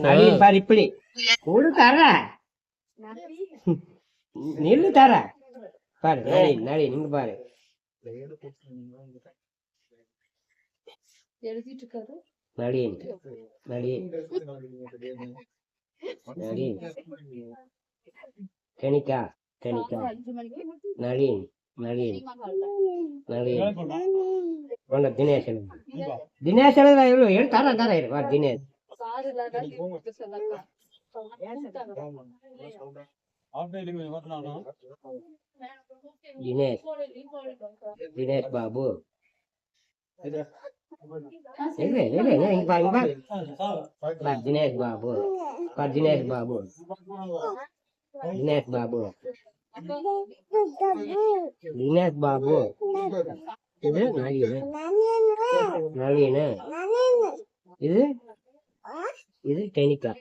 நளின் பாரு இப்படி கூடு தர நில்லு தர பாரு நளின் நளின் இங்க பாரு நளின் நளின் நளின் கணிக்கா கணிக்கா நளின் நளின் நளின் ஒன்று தினேஷ் தினேஷ் ಹೇಳಿ ತರ ತರ ಇರು ಬಾ ದಿನೇಶ್ ದಿನೇಶ್ ದಿನೇಶ್ ಬಾಬು ದಿನೇಶ್ ಬಾಬು ದಿನೇಶ್ ಬಾಬು ದಿನೇಶ್ ಬಾಬು ದಿನೇಶ್ ಬಾಬು இது நவீன இது இது டெனிகா